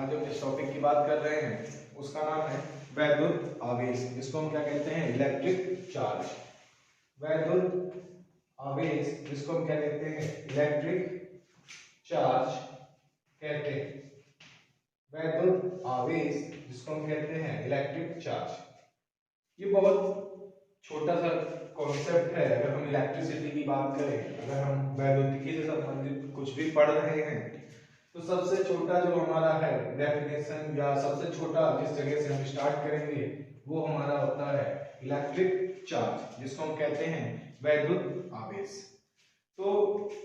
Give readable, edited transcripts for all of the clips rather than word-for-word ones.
आज हम जिस टॉपिक की बात कर रहे हैं उसका नाम है वैद्युत आवेश। इसको हम क्या कहते हैं? Electric charge. वैद्युत आवेश जिसको हम क्या कहते हैं? इलेक्ट्रिक चार्ज कहते हैं। वैद्युत आवेश जिसको हम कहते हैं इलेक्ट्रिक चार्ज। ये बहुत छोटा सा कॉन्सेप्ट है। अगर हम इलेक्ट्रिसिटी की बात करें, अगर हम वैद्युतिकी से संबंधित कुछ भी पढ़ रहे हैं तो सबसे छोटा जो हमारा है डेफिनेशन या सबसे छोटा जिस जगह से हम स्टार्ट करेंगे वो हमारा होता है इलेक्ट्रिक चार्ज, जिसको हम कहते हैं वैद्युत आवेश। तो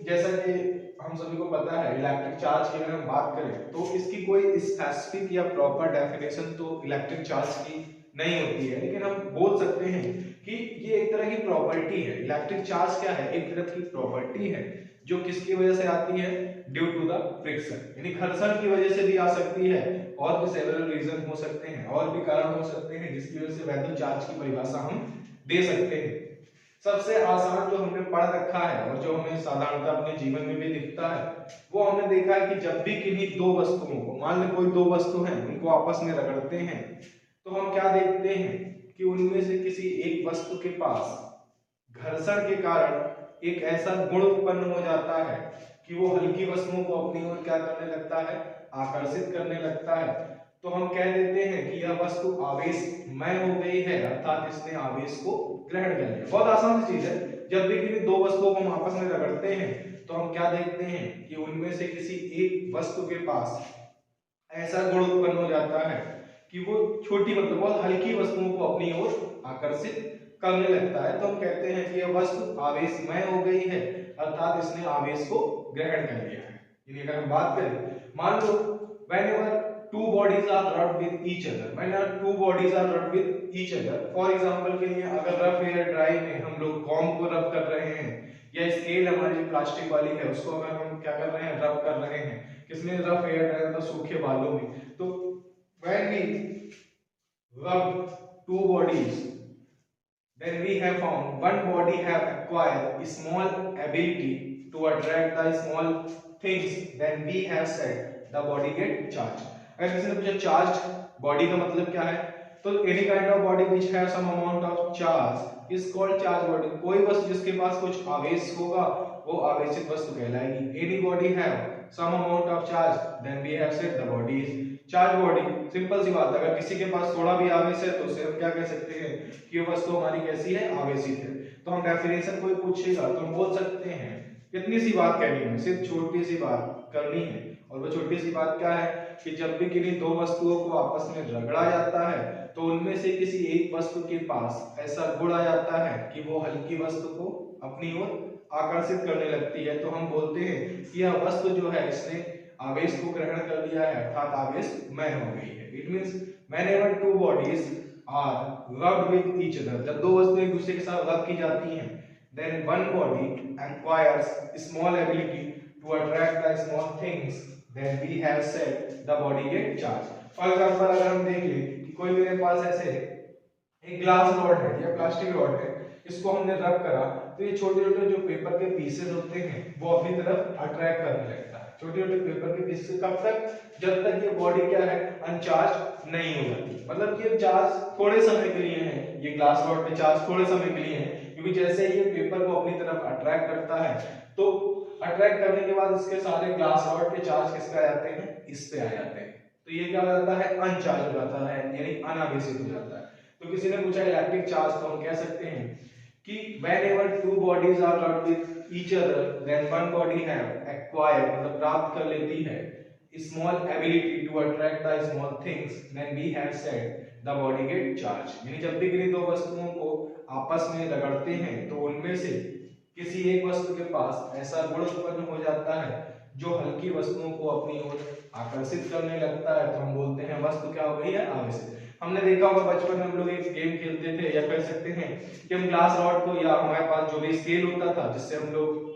जैसा कि हम सभी को पता है, इलेक्ट्रिक चार्ज की अगर हम बात करें तो इसकी कोई स्पेसिफिक या प्रॉपर डेफिनेशन तो इलेक्ट्रिक चार्ज की नहीं होती है, लेकिन हम बोल सकते हैं कि ये एक तरह की प्रॉपर्टी है। इलेक्ट्रिक चार्ज क्या है? एक तरह की प्रॉपर्टी है जो किसकी वजह से आती है? ड्यू टू द फ्रिक्शन, यानी घर्षण की वजह से भी आ सकती है और भी सेवरल रीजन हो सकते हैं और भी कारण हो सकते हैं जिसकी वजह से वैद्युत चार्ज की परिभाषा हम दे सकते हैं। सबसे आसान जो हमने पढ़ रखा है और जो हमें साधारणतः अपने जीवन में भी दिखता है वो हमने देखा है कि जब भी किन्हीं दो वस्तुओं को, मान लो कोई दो वस्तु हैं, उनको आपस में रगड़ते हैं तो हम क्या देखते हैं कि उनमें से किसी एक वस्तु के पास घर्षण के कारण एक ऐसा गुण उत्पन्न हो जाता है कि वो हल्की वस्तुओं को अपनी ओर क्या करने लगता है? आकर्षित करने लगता है। तो हम कह देते हैं कि यह वस्तु आवेशमय हो गई है, अर्थात इसने आवेश को ग्रहण कर लिया। बहुत आसान चीज है। जब भी किसी दो वस्तुओं को हम आपस में रगड़ते हैं तो हम क्या देखते हैं कि उनमें से किसी एक वस्तु के पास ऐसा गुण उत्पन्न हो जाता है कि वो छोटी मतलब बहुत हल्की वस्तुओं को अपनी ओर आकर्षित करने लगता है। तो हम कहते हैं कि यह वस्तु आवेशमय हो गई है, अर्थात इसने आवेश को ग्रहण कर लिया है। यानी अगर हम बात करें, मान लो whenever two bodies are rubbed with each other, whenever two bodies are rubbed with each other, for example के लिए अगर रफ एयर ड्राई में हम लोग कॉम्ब को रब कर रहे हैं या स्केल हमारी जो प्लास्टिक वाली है उसको अगर हम क्या कर रहे हैं? रब कर रहे हैं। किसमें? रफ एयर ड्राई मतलब सूखे बालों में। तो when we rub two bodies, then we have found one body have acquired small ability to attract the small things, then we have said the body get charged. अगर किसी ने पूछा charge body का मतलब क्या है, तो any kind of body which have some amount of charge is called charged body. कोई वस्तु जिसके पास कुछ आवेश होगा वो आवेशित वस्तु कहलाएगी। Any body have some amount of charge, then we have said the body is charge body. Simple सी बात है, अगर किसी के पास थोड़ा भी आवेश है तो उसे हम क्या कह सकते हैं कि ये वस्तु हमारी कैसी है? आवेशित है। तो हम डेफिनेशन कोई पूछेगा तो हम बोल सकते हैं, कितनी सी बात कहनी है, सिर्फ छोटी सी बात करनी है। और वो छोटी सी बात क्या है कि जब भी किन्हीं दो वस्तुओं को आपस में रगड़ा जाता है तो उनमें से किसी एक वस्तु के पास ऐसा गुण आ जाता है कि वो हल्की वस्तु को अपनी ओर आकर्षित करने लगती है। तो हम बोलते हैं कि यह वस्तु जो है इसने आवेश को ग्रहण कर लिया है, अर्थात आवेशमय हो गई है। It means whenever two bodies are rubbed with each other, जब दो वस्तुएं एक दूसरे के साथ रब की जाती हैं, then one body acquires small ability to attract the small things, then we have said the body get charged. For example, अगर हम देख लें कि कोई मेरे पास ऐसे एक ग्लास रॉड है या प्लास्टिक रॉड है, इसको हमने रब करा तो ये छोटे छोटे जो पेपर के पीसेस होते हैं वो अपनी तरफ अट्रैक्ट करने लगता है। छोटे छोटे पेपर के पीसेस कब तक? जब तक ये बॉडी क्या है? अनचार्ज नहीं हो जाती। मतलब कि ये चार्ज थोड़े समय के लिए है, ये ग्लास रॉड पे चार्ज थोड़े समय के लिए है, क्योंकि जैसे ये पेपर को अपनी तरफ अट्रैक्ट करता है तो अट्रैक्ट करने के बाद इसके सारे ग्लास रॉड के चार्ज किस पे आ जाते हैं? इस पे आ जाते हैं। तो ये क्या हो जाता है? अनचार्ज हो जाता है, यानी अनावेशित हो जाता है। तो किसी ने पूछा इलेक्ट्रिक चार्ज, तो हम कह सकते हैं कि whenever two bodies are rubbed with each other, then one body have acquired मतलब प्राप्त कर लेती है small ability to attract the small things, then we have said the body get charged. यानी जब भी किन्हीं दो वस्तुओं को आपस में रगड़ते हैं तो उनमें से किसी एक वस्तु के पास ऐसा गुण उत्पन्न हो जाता है जो हल्की वस्तुओं को अपनी ओर आकर्षित करने लगता है। तो हम बोलते हैं वस्तु क्या हो गई है? आवेशित। हमने देखा होगा बचपन में हम लोग एक गेम खेलते थे, या कह सकते हैं कि हम ग्लास रॉड को या हमारे पास जो भी स्केल होता था जिससे हम लोग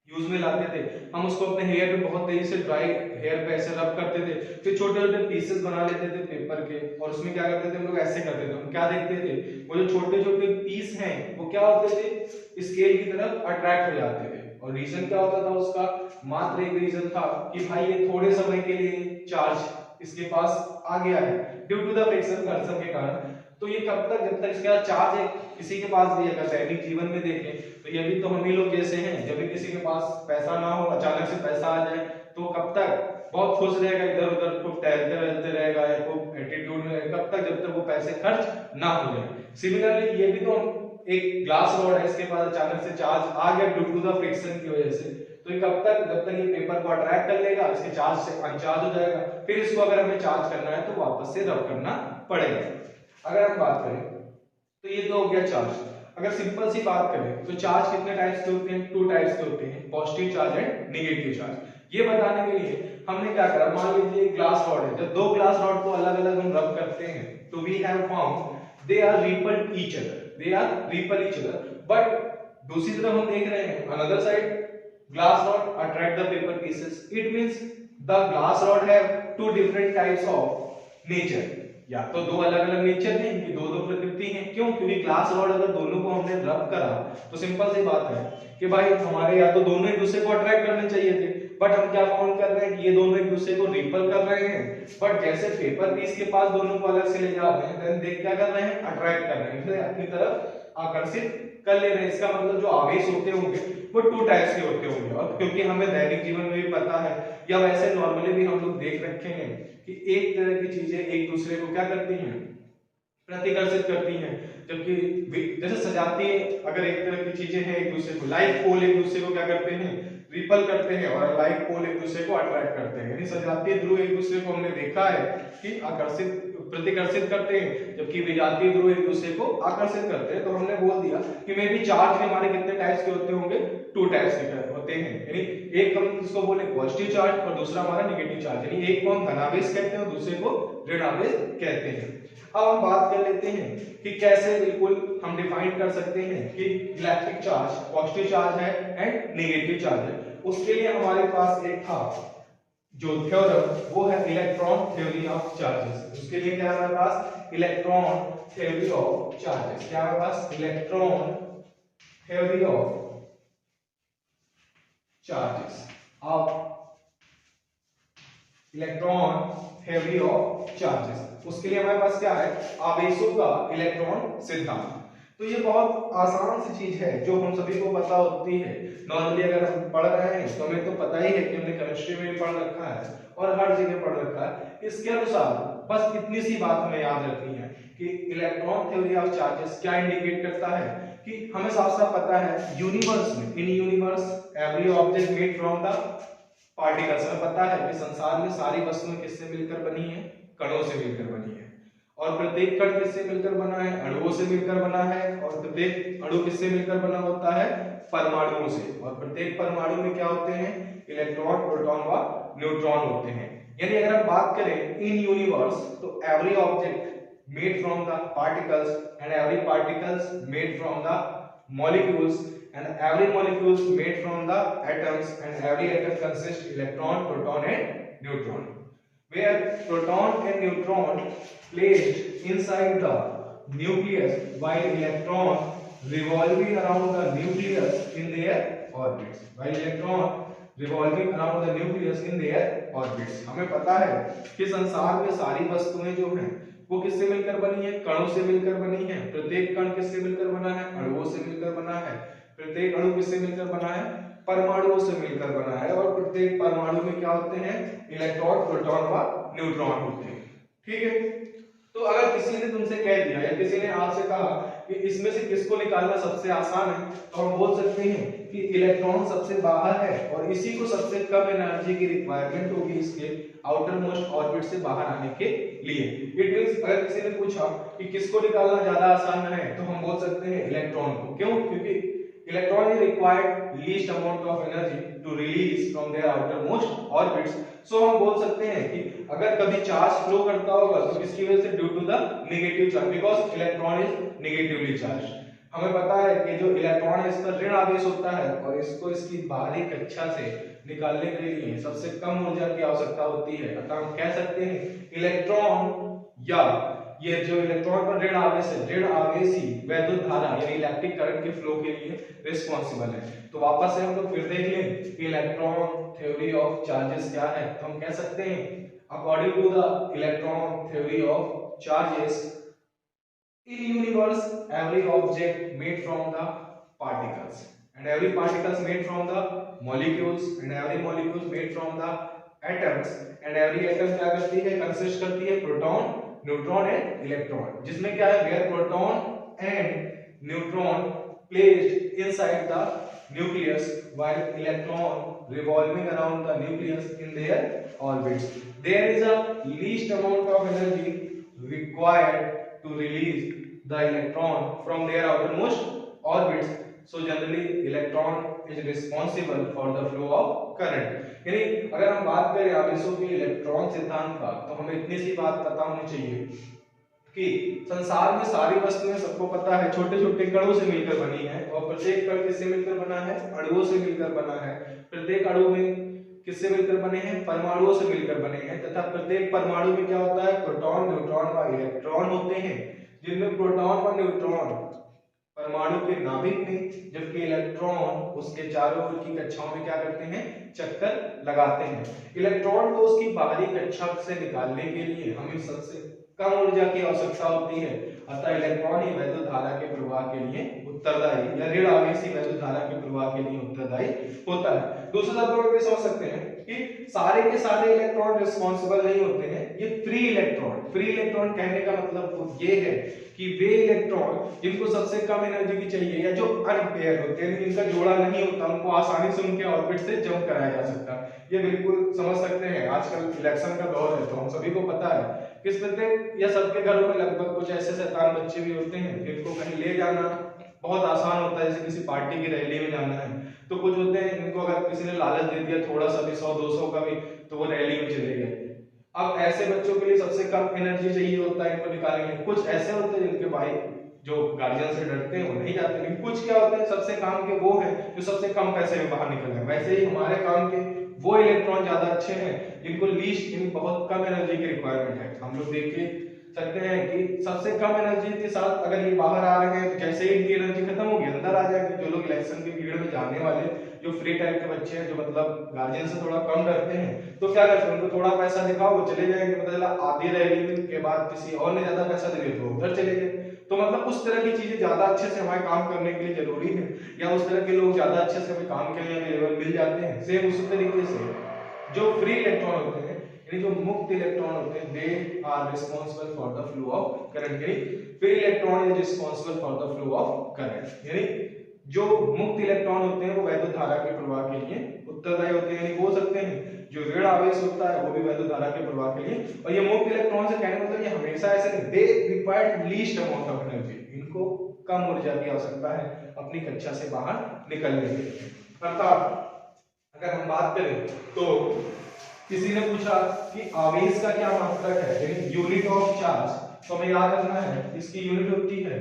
यूज में लाते थे, हम उसको अपने हेयर पे बहुत तेजी से ड्राई हेयर पे ऐसे रब करते थे, फिर छोटे छोटे पीसेस बना लेते थे पेपर के और उसमें क्या करते थे हम लोग? ऐसे करते थे। हम क्या देखते थे? वो जो छोटे छोटे पीस हैं वो क्या होते थे? स्केल की तरफ अट्रैक्ट हो जाते थे। और रीजन क्या होता था उसका? मात्र एक रीजन था कि भाई ये थोड़े समय के लिए चार्ज इसके पास आ गया है ड्यू टू द फ्रिक्शन घर्षण के कारण, तो ये कब तक, जब तक इसका चार्ज है किसी के पास भी, अगर दैनिक जीवन में देखें तो ये भी तो हम ही लोग जैसे हैं, जब भी किसी के पास पैसा ना हो अचानक से पैसा आ जाए तो कब तक बहुत खुश रहेगा, इधर उधर खूब टहलते रहेगा या खूब एटीट्यूड में, कब तक, जब तक वो पैसे खर्च ना हो जाए। सिमिलरली ये भी तो एक ग्लास रॉड है, इसके पास अचानक से चार्ज आ गया ड्यू टू द फ्रिक्शन की वजह से, तो ये कब तक, जब तक ये पेपर को अट्रैक्ट कर लेगा, इसके चार्ज से अनचार्ज हो जाएगा, फिर इसको अगर हमें चार्ज करना है तो वापस से रब करना पड़ेगा। अगर हम बात करें तो ये तो हो गया चार्ज। अगर सिंपल सी बात करें तो चार्ज कितने टाइप्स के होते हैं, 2 टाइप्स के होते हैं, positive charge and negative charge. ये बताने के लिए हमने क्या करा, मान लीजिए ग्लास रॉड है, जब 2 ग्लास रॉड को अलग अलग हम रब करते हैं तो we have found they are repel each other, they are repel each other, but दूसरी तरफ हम देख रहे हैं another side glass rod attract the paper pieces, it means the glass rod have 2 different types of nature, या तो 2 अलग अलग नेचर हैं, इनकी 2 प्रकृति हैं। क्यों? क्योंकि ग्लास रॉड अगर दोनों को हमने रब करा तो सिंपल सी बात है कि भाई हमारे या तो दोनों एक दूसरे को अट्रैक्ट करने चाहिए थे, बट हम क्या फाउंड कर रहे हैं कि ये दोनों एक दूसरे को रिपल कर रहे हैं, बट जैसे पेपर पीस के पास दोनों को अलग से ले जा रहे हैं, देन देख क्या कर रहे हैं, अट्रैक्ट कर रहे हैं, इसे अपनी तरफ आकर्षित कर ले रहे हैं। इसका मतलब जो आवेश होते होंगे वो 2 टाइप्स के होते होंगे, और क्योंकि हमें दैनिक जीवन में भी पता है या वैसे नॉर्मली भी हम लोग देख रखे हैं कि एक तरह की चीजें एक दूसरे को क्या करती हैं, प्रतिकर्षित करती हैं, जबकि जैसे सजाती है, अगर एक तरह की चीजें हैं एक दूसरे को, लाइक पोल एक दूसरे को क्या करते हैं, रिपल करते हैं, और लाइक पोल एक दूसरे को अट्रैक्ट करते हैं, यानी सजातीय ध्रुव एक दूसरे को हमने देखा है कि आकर्षित प्रतिकर्षित करते हैं, जबकि विजातीय ध्रुव एक दूसरे को आकर्षित करते हैं। तो हमने बोल दिया कि मे भी चार्ज हमारे कितने टाइप्स के होते होंगे, 2 टाइप्स के होते हैं, यानी एक हम इसको बोले पॉजिटिव चार्ज और दूसरा हमारा नेगेटिव चार्ज, यानी एक को हम धनावेश कहते हैं और दूसरे को ऋणावेश कहते हैं। अब हम बात कर लेते हैं कि कैसे बिल्कुल हम डिफाइन कर सकते हैं कि इलेक्ट्रिक चार्ज पॉजिटिव चार्ज है एंड नेगेटिव चार्ज है। उसके लिए हमारे पास एक था जो थ्योरम, वो है इलेक्ट्रॉन थ्योरी ऑफ चार्जेस। उसके लिए क्या है हमारे पास, इलेक्ट्रॉन थ्योरी ऑफ चार्जेस। क्या है हमारे पास, इलेक्ट्रॉन थ्योरी ऑफ चार्जेस। अब इलेक्ट्रॉन थ्योरी ऑफ चार्जेस, उसके लिए हमारे पास क्या है, आवेशों का इलेक्ट्रॉन सिद्धांत। तो ये बहुत आसान सी चीज है जो हम सभी को पता होती है, नॉर्मली अगर हम पढ़ रहे हैं तो हमें तो पता ही है कि हमने केमिस्ट्री में भी पढ़ रखा है और हर जगह पढ़ रखा है। इसके अनुसार बस इतनी सी बात हमें याद रखनी है कि इलेक्ट्रॉन थ्योरी ऑफ चार्जेस क्या इंडिकेट करता है कि हमें साफ साफ पता है यूनिवर्स में, in universe every object made from the particles. हमें पता है कि संसार में सारी वस्तुएं किससे मिलकर बनी है, कणों से मिलकर बनी है, और प्रत्येक कण किससे मिलकर बना है, अणुओं से मिलकर बना है, और प्रत्येक अणु किससे मिलकर बना होता है, परमाणुओं से, और प्रत्येक परमाणु में क्या होते हैं, इलेक्ट्रॉन, प्रोटॉन व न्यूट्रॉन होते हैं। यानी अगर हम बात करें इन यूनिवर्स तो every object made from the particles and every particles made from the molecules and every molecules made from the atoms and every atom consists electron, proton and neutron, where proton and neutron placed inside the nucleus while electron revolving around the nucleus in their orbits, while electron revolving around the nucleus in their orbits। हमें पता है कि संसार में सारी वस्तुएं जो हैं वो किससे मिलकर बनी है, कणों से मिलकर बनी है। प्रत्येक कण किससे मिलकर बना है, अणुओं से मिलकर बना है। प्रत्येक अणु किससे मिलकर बना है, परमाणुओं से मिलकर बना है, और प्रत्येक परमाणु में क्या होते हैं, इलेक्ट्रॉन, प्रोटॉन व न्यूट्रॉन होते हैं। ठीक है, तो अगर किसी ने तुमसे कह दिया या किसी ने आपसे कहा कि इसमें से किसको निकालना सबसे आसान है, तो हम बोल सकते हैं कि इलेक्ट्रॉन सबसे बाहर है और इसी को सबसे कम एनर्जी की रिक्वायरमेंट होगी इसके आउटर मोस्ट ऑर्बिट से बाहर आने के लिए। इट मींस अगर किसी ने पूछा कि किसको निकालना ज्यादा आसान है, तो हम बोल सकते हैं इलेक्ट्रॉन को। क्यों? क्योंकि electron is required least amount of energy to release from their outermost orbits. So हम बोल सकते हैं कि अगर कभी चार्ज फ्लो करता होगा तो किसकी वजह से, due to the negative charge, because electron is negatively charge. हमें पता है कि जो इलेक्ट्रॉन है इसका ऋण आवेश होता है और इसको इसकी बाहरी कक्षा से निकालने के लिए सबसे कम ऊर्जा की आवश्यकता होती है। अतः हम कह सकते हैं इलेक्ट्रॉन या ये जो इलेक्ट्रॉन पर ऋण आवेश है, ऋण आवेश ही वैद्युत धारा यानी इलेक्ट्रिक करंट के फ्लो के लिए रिस्पॉन्सिबल है। तो वापस से हम लोग फिर देख लें कि इलेक्ट्रॉन थ्योरी ऑफ चार्जेस क्या है। तो हम कह सकते हैं according to the electron theory of charges in universe every object made from the particles and every particles made from the molecules and every molecules made from the atoms and every atom क्या करती है, consist करती है proton, neutron and electron, जिसमें क्या है where proton and neutron placed inside the nucleus while electron revolving around the nucleus in their orbits. There is a least amount of energy required to release the electron from their outermost orbits. So generally electron is responsible for the flow of current. यानी अगर हम बात करें आवेशों के electron सिद्धांत का, तो हमें इतनी सी बात पता होनी चाहिए कि संसार में सारी वस्तुएं सबको पता है छोटे छोटे कणों से मिलकर बनी है, और प्रत्येक कण किससे मिलकर बना है, अणुओं से मिलकर बना है। प्रत्येक अणु में किससे मिलकर बने हैं, परमाणुओं से मिलकर बने हैं, तथा प्रत्येक परमाणु में क्या होता है, प्रोटॉन, न्यूट्रॉन व इलेक्ट्रॉन होते हैं, जिनमें प्रोटॉन व न्यूट्रॉन परमाणु के नाभिक में, जबकि इलेक्ट्रॉन उसके चारों ओर की कक्षाओं में क्या करते हैं, चक्कर लगाते हैं। इलेक्ट्रॉन को उसकी बाहरी कक्षा से निकालने के लिए हमें सबसे कम ऊर्जा की आवश्यकता होती है, अतः इलेक्ट्रॉन ही वैद्युत धारा के प्रवाह के लिए उत्तरदायी या ऋण आवेशी वैद्युत धारा के प्रवाह के लिए उत्तरदायी होता है। दूसरे शब्दों में भी समझ सकते हैं कि सारे के सारे इलेक्ट्रॉन रिस्पॉन्सिबल नहीं होते हैं, ये फ्री इलेक्ट्रॉन कहने का मतलब ये है कि वे इलेक्ट्रॉन जिनको सबसे कम एनर्जी की चाहिए या जो अनपेयर होते हैं, जिनका जोड़ा नहीं होता, उनको आसानी से उनके ऑर्बिट से जंप कराया जा सकता है। ये बिल्कुल समझ सकते हैं, आजकल इलेक्शन का दौर है तो हम सभी को पता है किस प्रत्येक या सबके घरों में लगभग कुछ ऐसे शैतान बच्चे भी होते हैं जिनको कहीं ले जाना बहुत आसान होता है, जैसे किसी पार्टी की रैली में जाना है, तो कुछ होते हैं इनको अगर किसी ने लालच दे दिया थोड़ा सा भी 100-200 का भी, तो वो रैली में चले गए। अब ऐसे बच्चों के लिए सबसे कम एनर्जी चाहिए होता है इनको निकालने के लिए। कुछ ऐसे होते हैं जिनके भाई जो गार्जियन से डरते हैं वो नहीं जाते, लेकिन कुछ क्या होते हैं सबसे काम के वो हैं जो सबसे कम पैसे में बाहर निकल गए। वैसे ही हमारे काम के वो इलेक्ट्रॉन ज्यादा अच्छे हैं जिनको लीस्ट यानी बहुत कम एनर्जी की रिक्वायरमेंट है। हम लोग देख के सकते हैं कि सबसे कम एनर्जी के साथ अगर ये बाहर आ रहे हैं तो जैसे ही इनकी एनर्जी खत्म होगी अंदर आ जाएगी। जो लोग इलेक्शन की भीड़ में जाने वाले जो फ्री टाइप के बच्चे हैं, जो मतलब गार्जियन से थोड़ा कम डरते हैं, तो क्या करते हैं उनको थोड़ा पैसा दिखाओ वो चले जाएंगे, मतलब आधी रैली के बाद किसी और ने ज्यादा पैसा दे दिया तो उधर चले गए। तो मतलब उस तरह की चीजें ज्यादा अच्छे से हमारे काम करने के लिए जरूरी है, या उस तरह के लोग ज्यादा अच्छे से हमें काम के लिए अवेलेबल मिल जाते हैं। सेम उसी तरीके से जो फ्री इलेक्ट्रॉन होते हैं यानी जो मुक्त इलेक्ट्रॉन होते हैं, they are responsible for the flow of current. यानी free electron is responsible for the flow of current. यानी जो मुक्त इलेक्ट्रॉन होते हैं वो वैद्युत धारा के प्रवाह के लिए उत्तरदायी होते हैं, यानी हो सकते हैं जो ऋण आवेश होता है वो भी वैद्युत धारा के प्रवाह के लिए। और ये मुक्त इलेक्ट्रॉन से कहने मतलब ये हमेशा ऐसे नहीं, they required least amount of energy, इनको कम ऊर्जा की आवश्यकता है अपनी कक्षा से बाहर निकलने के लिए। अर्थात अगर हम बात करें तो किसी ने पूछा कि आवेश का क्या मात्रक है, यानी यूनिट ऑफ चार्ज, तो हमें याद रखना है इसकी यूनिट होती है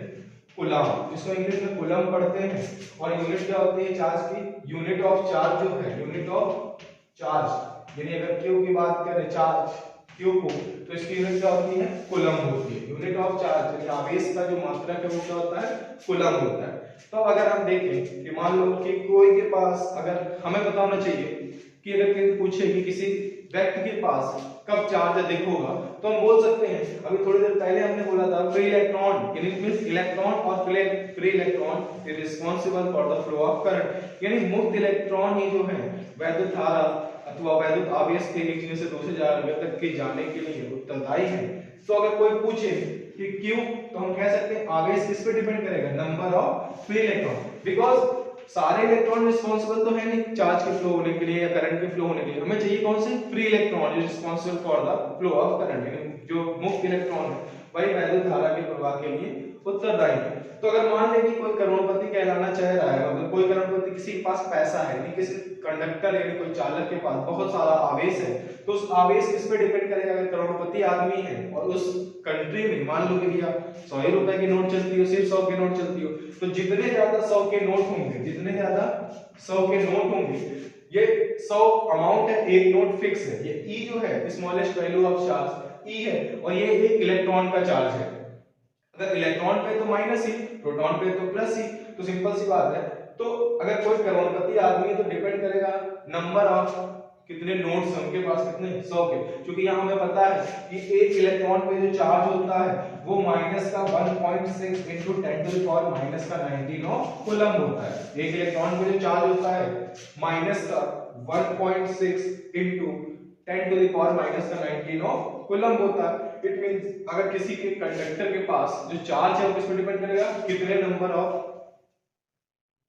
कूलम, जिसको इंग्लिश में कूलम पढ़ते हैं। और यूनिट क्या होती है चार्ज की, यूनिट ऑफ चार्ज जो है, यूनिट ऑफ चार्ज यानी अगर क्यू की बात करें चार्ज क्यू को, तो इसकी यूनिट क्या होती है कूलम होती है। यूनिट ऑफ चार्ज यानी आवेश का जो मात्रक है वो क्या होता है कूलम होता है। तो अगर हम देखें कि मान लो कि कोई के पास, अगर हमें पता होना चाहिए कि अगर कोई पूछे कि किसी व्यक्ति के पास कब चार्ज अधिक होगा, तो हम बोल सकते हैं अभी थोड़ी देर पहले हमने बोला था फ्री इलेक्ट्रॉन यानी मींस इलेक्ट्रॉन और free electron is responsible for the flow of current. यानी मुक्त इलेक्ट्रॉन ही जो है वैद्युत धारा अथवा वैद्युत आवेश के एक जगह से दूसरी जगह तक के जाने के लिए उत्तरदायी है। तो अगर कोई पूछे कि क्यों, तो हम कह सकते हैं आवेश किस पे डिपेंड करेगा, number of free electron, because सारे इलेक्ट्रॉन रिस्पांसिबल तो है नहीं चार्ज के फ्लो होने के लिए या करंट के फ्लो होने के लिए, हमें चाहिए कौन से free electron is responsible for the flow of current, यानी जो मुक्त इलेक्ट्रॉन है वही वैद्युत धारा के प्रवाह के लिए उत्तरदायी है। तो अगर मान लें कि कोई करोड़पति कहलाना चाह रहा है, मतलब कोई करोड़पति किसी के पास पैसा है, यानी किसी कंडक्टर यानी कोई चालक के पास बहुत सारा आवेश है, तो उस आवेश किस पे डिपेंड करेगा, अगर करोड़पति आदमी है और उस कंट्री में मान लो कि भैया 100 रुपए की नोट चलती हो, सिर्फ 100 की नोट चलती हो, तो जितने ज्यादा 100 के नोट होंगे, जितने ज्यादा 100 के नोट होंगे, ये 100 अमाउंट है, एक नोट फिक्स है, ये ई जो है स्मॉलेस्ट वैल्यू ऑफ चार्ज, ई है और ये एक इलेक्ट्रॉन का चार्ज है। अगर इलेक्ट्रॉन पे तो माइनस ही, प्रोटॉन पे तो प्लस ही, तो सिंपल सी बात है। तो अगर कोई करोड़पति आदमी है तो डिपेंड करेगा नंबर ऑफ कितने नोड्स हैं उनके पास, कितने 100 के, क्योंकि यहाँ हमें पता है कि एक इलेक्ट्रॉन पे जो चार्ज होता है वो माइनस का 1.6 into 10 to the power minus का 19 कूलम होता है। एक इलेक्ट्रॉन पे जो चार्ज होता है माइनस का 1.6 into 10 to the power minus का 19 कूलम होता है। इट मींस अगर किसी के कंडक्टर के पास जो चार्ज है वो किस पर डिपेंड करेगा, कितने number of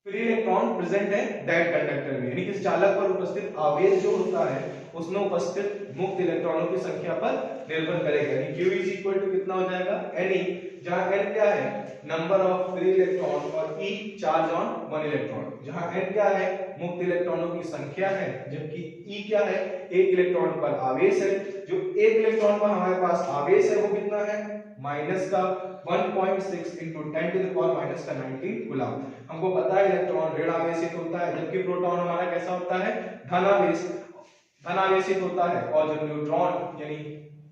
free electron present है दैट कंडक्टर में, यानी कि चालक पर उपस्थित आवेश जो होता है उसमें उपस्थित मुक्त इलेक्ट्रॉनों की संख्या पर निर्भर करेगा। यानी Q इज इक्वल टू कितना हो जाएगा, Ne, जहां N क्या है, नंबर ऑफ फ्री इलेक्ट्रॉन, और E charge on one electron, जहां N क्या है, मुक्त इलेक्ट्रॉनों की संख्या है, जबकि E क्या है, एक इलेक्ट्रॉन पर आवेश है। जो एक इलेक्ट्रॉन पर हमारे पास आवेश है वो कितना है, माइनस का 1.6 into 10 to the power minus का 19 कूलम। हमको पता है इलेक्ट्रॉन ऋण आवेशित होता है, जबकि प्रोटॉन हमारा कैसा होता है, धनावेशित होता है। और जो न्यूट्रॉन यानी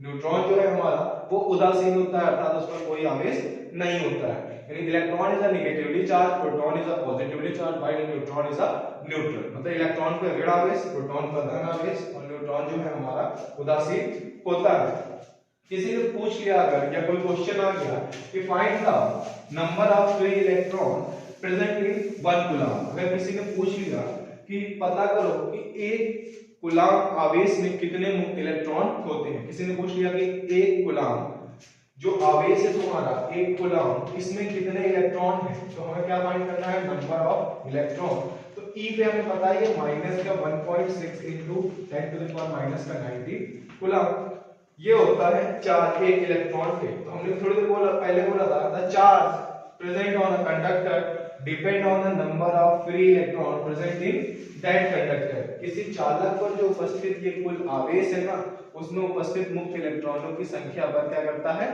न्यूट्रॉन जो है हमारा वो उदासीन होता है, अर्थात उसमें कोई आवेश नहीं होता है। यानी electron is a negatively charge, proton is a positively charge, while neutron is a neutral. मतलब इलेक्ट्रॉन पर ऋण आवेश, प्रोटॉन पर धन आवेश, और न्यूट्रॉन जो है हमारा उदासीन होता है। किसी ने पूछ लिया अगर, या कोई क्वेश्चन आ गया कि find the number of free electron present in 1 coulomb, अगर किसी ने पूछ लिया कि पता करो कि एक कूलम आवेश में कितने मुक्त इलेक्ट्रॉन होते हैं, किसी ने पूछ लिया कि एक कूलम जो आवेश है तुम्हारा, एक कूलम, इसमें कितने इलेक्ट्रॉन हैं, तो हमें क्या फाइंड करना है, नंबर ऑफ इलेक्ट्रॉन। तो E पे हमें पता है माइनस का 1.6 into 10 to the power minus का 19 कूलम, ये होता है चार्ज एक इलेक्ट्रॉन पे। तो हमने थोड़ी देर पहले बोला था the charge present on a conductor depend on the number of free electron present in that conductor. किसी चालक पर जो उपस्थित ये कुल आवेश है ना, उसमें उपस्थित मुक्त इलेक्ट्रॉनों की संख्या पर क्या करता है,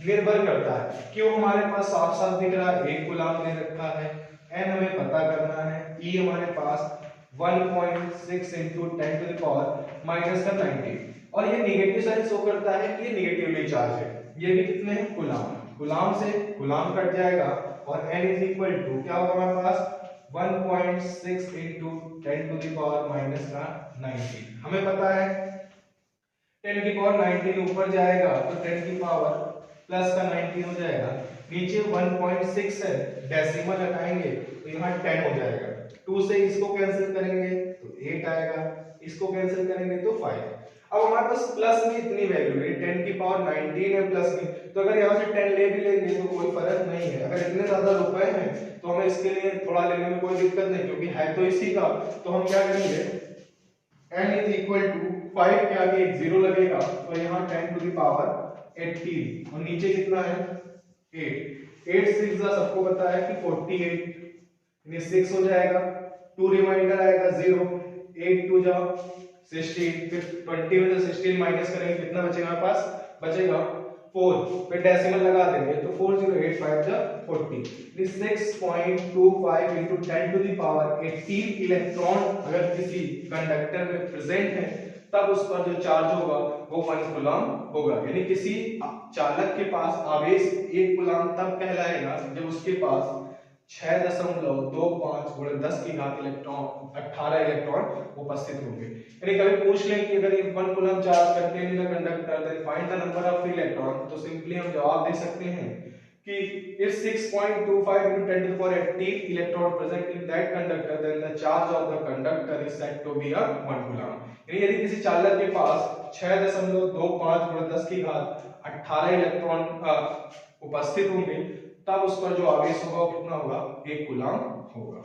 निर्भर करता है। क्यों हमारे पास साफ साफ दिख रहा है, एक कूलम दे रखा है, n हमें पता करना है, E हमारे पास 1.6 into 10 to the power minus का 19, और ये नेगेटिव साइन शो करता है कि ये नेगेटिवली चार्ज है। ये भी कितने हैं, कूलम, कूलम से कूलम कट जाएगा और n इज इक्वल टू क्या होगा हमारे पास 1.6 into 10 to the power minus का 19। हमें पता है 10 की पावर 19 ऊपर जाएगा तो 10 की पावर प्लस का 19 हो जाएगा, नीचे 1.6 है, डेसिमल हटाएंगे तो यहाँ 10 हो जाएगा। 2 से इसको कैंसिल करेंगे तो 8 आएगा, इसको कैंसिल करेंगे तो 5। अब हमारे पास प्लस में इतनी वैल्यू है, 10 की पावर 19 है प्लस में, तो अगर यहाँ से 10 ले भी लेंगे तो कोई फर्क नहीं है। अगर इतने ज्यादा रुपए हैं तो हमें इसके लिए थोड़ा लेने में कोई दिक्कत नहीं, क्योंकि है तो इसी का। तो हम क्या करेंगे, n इज इक्वल टू 5 के आगे एक 0 लगेगा तो यहाँ 10 टू द पावर 18, और नीचे कितना है 8। 8 6 सबको पता है कि 48, यानी 6 हो जाएगा, 2 रिमाइंडर आएगा 0, 8 2 जा 16, फिर 20 में से 16 माइनस करेंगे कितना बचेगा हमारे पास, बचेगा 4, फिर डेसिमल लगा देंगे तो 4085 जा 40। 6.25 into 10 to the power 18 electron अगर किसी कंडक्टर में प्रेजेंट है तब उस पर जो चार्ज होगा वो 1 कूलम होगा। यानी किसी चालक के पास आवेश 1 कूलम तब कहलाएगा जब उसके पास 6.25 गुणे 10 की घात इलेक्ट्रॉन 18 इलेक्ट्रॉन उपस्थित होंगे। यानी कभी पूछ लें कि अगर 1 coulomb charge contain in a conductor then find the number of free electron, तो सिंपली हम जवाब दे सकते हैं कि if 6.25 into 10 to the power 18 electron present in that conductor then the charge of the conductor is said to be a 1 coulomb। यानी यदि किसी चालक के पास 6.25 गुणे 10 की घात 18 इलेक्ट्रॉन उपस्थित होंगे तब उस पर जो आवेश होगा वो कितना होगा, 1 कूलम होगा।